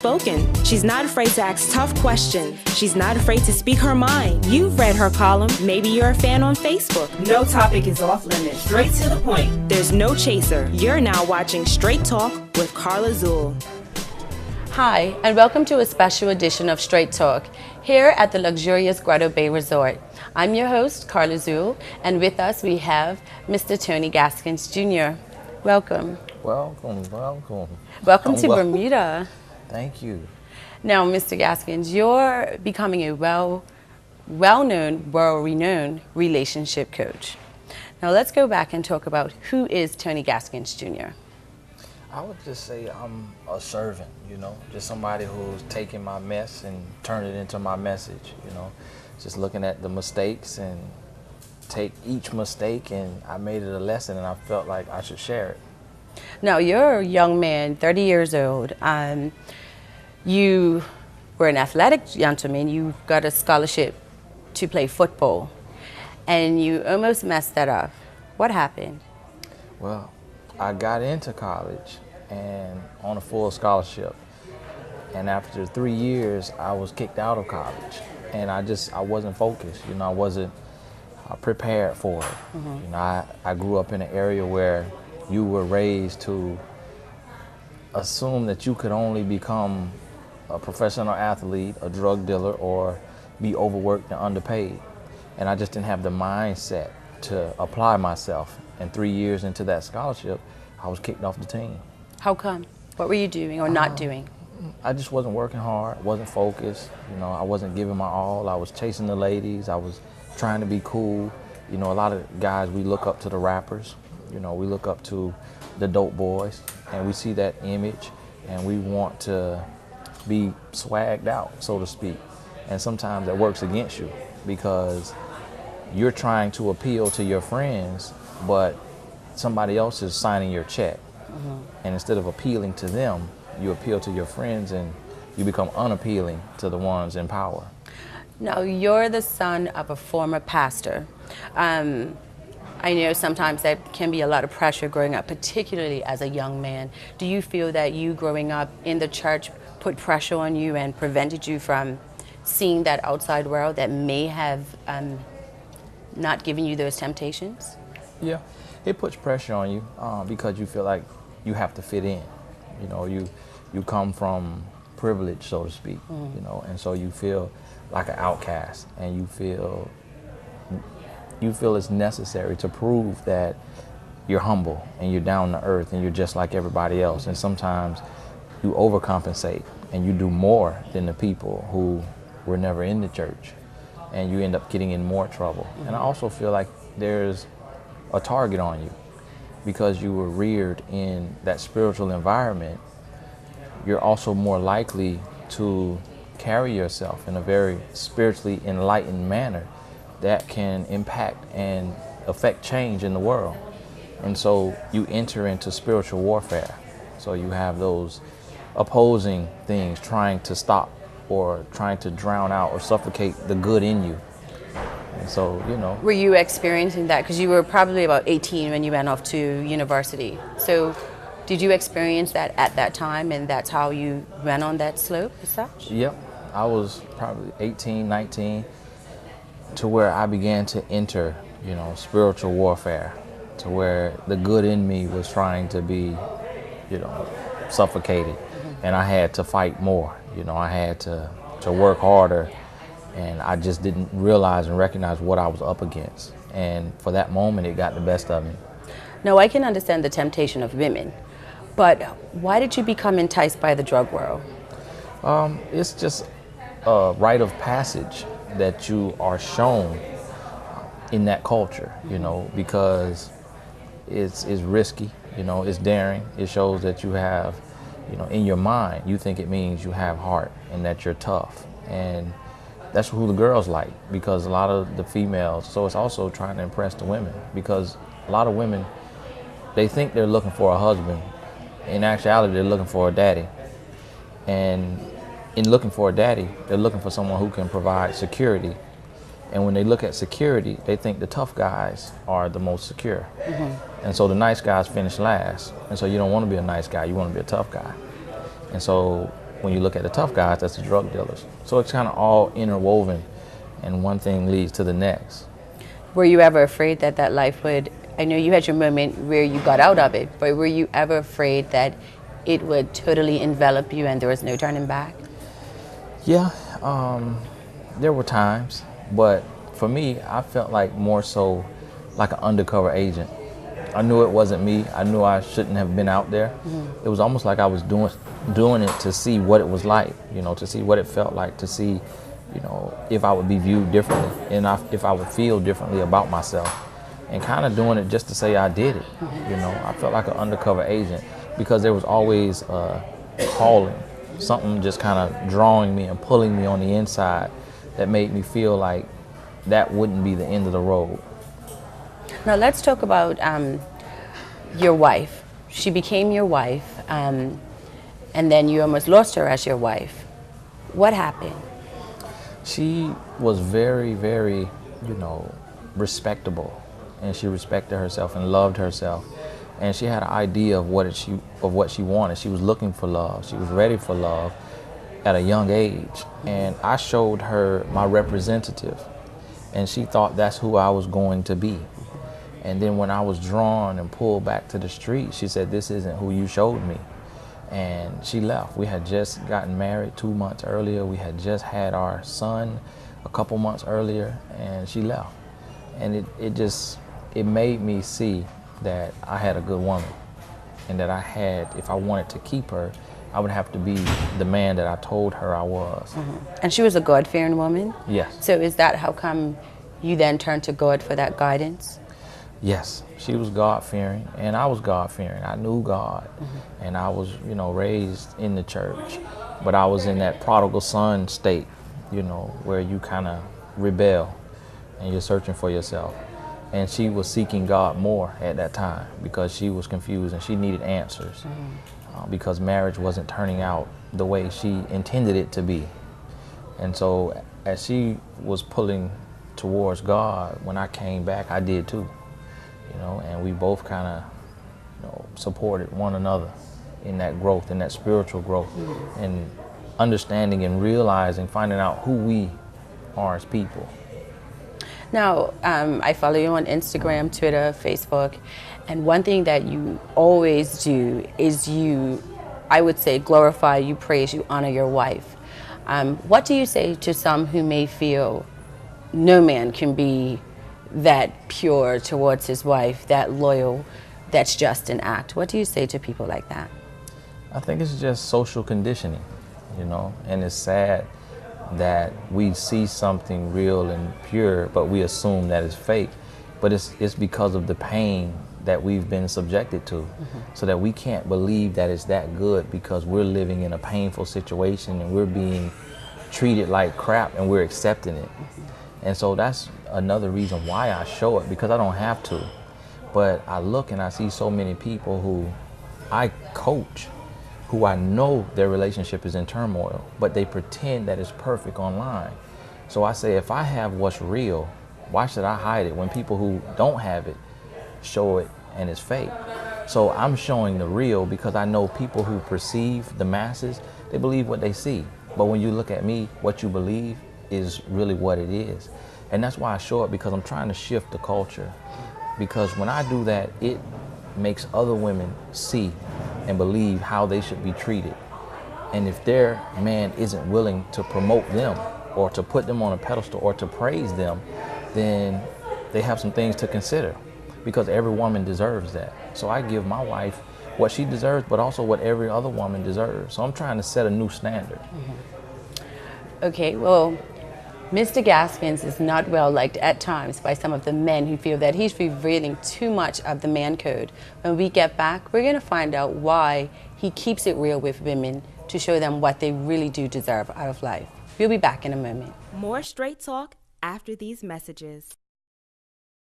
outspoken. She's not afraid to ask tough questions. She's not afraid to speak her mind. You've read her column. Maybe you're a fan on Facebook. No topic is off limits. Straight to the point. There's no chaser. You're now watching Straight Talk with Carla Zuill. Hi, and welcome to a special edition of Straight Talk here at the luxurious Grotto Bay Resort. I'm your host, Carla Zuill, and with us we have Mr. Tony Gaskins Jr. Welcome. Welcome. Welcome to Bermuda. Thank you. Now, Mr. Gaskins, you're becoming a well-known, world-renowned relationship coach. Now, let's go back and talk about who is Tony Gaskins Jr. I would just say I'm a servant, just somebody who's taking my mess and turning it into my message, just looking at the mistakes and take each mistake, and I made it a lesson, and I felt like I should share it. Now, you're a young man, 30 years old. You were an athletic gentleman. You got a scholarship to play football, and you almost messed that up. What happened? Well, I got into college and on a full scholarship, and after 3 years, I was kicked out of college, and I wasn't focused. I wasn't prepared for it. Mm-hmm. I grew up in an area where you were raised to assume that you could only become a professional athlete, a drug dealer, or be overworked and underpaid. And I just didn't have the mindset to apply myself. And 3 years into that scholarship, I was kicked off the team. How come? What were you doing or not doing? I just wasn't working hard, wasn't focused. I wasn't giving my all. I was chasing the ladies. I was trying to be cool. A lot of guys, we look up to the rappers. We look up to the dope boys, and we see that image, and we want to be swagged out, so to speak. And sometimes that works against you because you're trying to appeal to your friends, but somebody else is signing your check. Mm-hmm. And instead of appealing to them, you appeal to your friends, and you become unappealing to the ones in power. Now, you're the son of a former pastor. I know sometimes that can be a lot of pressure growing up, particularly as a young man. Do you feel that you growing up in the church put pressure on you and prevented you from seeing that outside world that may have not given you those temptations? Yeah, it puts pressure on you because you feel like you have to fit in. You come from privilege, so to speak, and so you feel like an outcast, and you feel it's necessary to prove that you're humble and you're down to earth and you're just like everybody else. And sometimes you overcompensate and you do more than the people who were never in the church, and you end up getting in more trouble. Mm-hmm. And I also feel like there's a target on you because you were reared in that spiritual environment. You're also more likely to carry yourself in a very spiritually enlightened manner that can impact and affect change in the world. And so you enter into spiritual warfare. So you have those opposing things trying to stop or trying to drown out or suffocate the good in you. And so, Were you experiencing that? Because you were probably about 18 when you went off to university. So did you experience that at that time, and that's how you went on that slope as such? Yep. I was probably 18, 19, to where I began to enter, spiritual warfare, to where the good in me was trying to be, suffocated. Mm-hmm. And I had to fight more. I had to work harder, and I just didn't realize and recognize what I was up against. And for that moment, it got the best of me. Now, I can understand the temptation of women, but why did you become enticed by the drug world? It's just a rite of passage that you are shown in that culture, because it's risky, it's daring. It shows that you have, in your mind, you think it means you have heart and that you're tough. And that's who the girls like, because a lot of the females, so it's also trying to impress the women, because a lot of women, they think they're looking for a husband. In actuality, they're looking for a daddy. And in looking for a daddy, they're looking for someone who can provide security. And when they look at security, they think the tough guys are the most secure. Mm-hmm. And so the nice guys finish last. And so you don't want to be a nice guy, you want to be a tough guy. And so when you look at the tough guys, that's the drug dealers. So it's kind of all interwoven, and one thing leads to the next. Were you ever afraid that that life would, I know you had your moment where you got out of it, but were you ever afraid that it would totally envelop you and there was no turning back? Yeah, there were times, but for me, I felt like more so like an undercover agent. I knew it wasn't me. I knew I shouldn't have been out there. Mm-hmm. It was almost like I was doing it to see what it was like, to see what it felt like, to see, if I would be viewed differently and if I would feel differently about myself, and kind of doing it just to say I did it. Mm-hmm. I felt like an undercover agent because there was always a calling, something just kind of drawing me and pulling me on the inside that made me feel like that wouldn't be the end of the road. Now let's talk about your wife. She became your wife, and then you almost lost her as your wife. What happened? She was very, very, respectable, and she respected herself and loved herself, and she had an idea of what she wanted. She was looking for love. She was ready for love at a young age, and I showed her my representative, and she thought that's who I was going to be. And then when I was drawn and pulled back to the street, she said, "This isn't who you showed me." And she left. We had just gotten married 2 months earlier. We had just had our son a couple months earlier, and she left. And it made me see that I had a good woman, and that if I wanted to keep her, I would have to be the man that I told her I was. Mm-hmm. And she was a God-fearing woman? Yes. So is that how come you then turned to God for that guidance? Yes, she was God-fearing, and I was God-fearing. I knew God, mm-hmm. and I was, raised in the church, but I was in that prodigal son state, where you kind of rebel, and you're searching for yourself. And she was seeking God more at that time because she was confused and she needed answers, mm-hmm. Because marriage wasn't turning out the way she intended it to be. And so as she was pulling towards God, when I came back, I did too. And we both kind of, supported one another in that growth, in that spiritual growth, mm-hmm. and understanding and realizing, finding out who we are as people. Now, I follow you on Instagram, Twitter, Facebook, and one thing that you always do is I would say, glorify, you praise, you honor your wife. What do you say to some who may feel no man can be that pure towards his wife, that loyal, that's just an act? What do you say to people like that? I think it's just social conditioning, and it's sad that we see something real and pure, but we assume that it's fake. But it's because of the pain that we've been subjected to, mm-hmm. so that we can't believe that it's that good because we're living in a painful situation and we're being treated like crap and we're accepting it. Mm-hmm. And so that's another reason why I show it, because I don't have to. But I look and I see so many people who I coach, who I know their relationship is in turmoil, but they pretend that it's perfect online. So I say, if I have what's real, why should I hide it when people who don't have it show it and it's fake? So I'm showing the real because I know people who perceive the masses, they believe what they see. But when you look at me, what you believe is really what it is. And that's why I show it, because I'm trying to shift the culture. Because when I do that, it makes other women see and believe how they should be treated. And if their man isn't willing to promote them or to put them on a pedestal or to praise them, then they have some things to consider, because every woman deserves that. So I give my wife what she deserves, but also what every other woman deserves. So I'm trying to set a new standard. Mm-hmm. Okay, well, Mr. Gaskins is not well liked at times by some of the men who feel that he's revealing too much of the man code. When we get back, we're going to find out why he keeps it real with women to show them what they really do deserve out of life. We'll be back in a moment. More straight talk after these messages.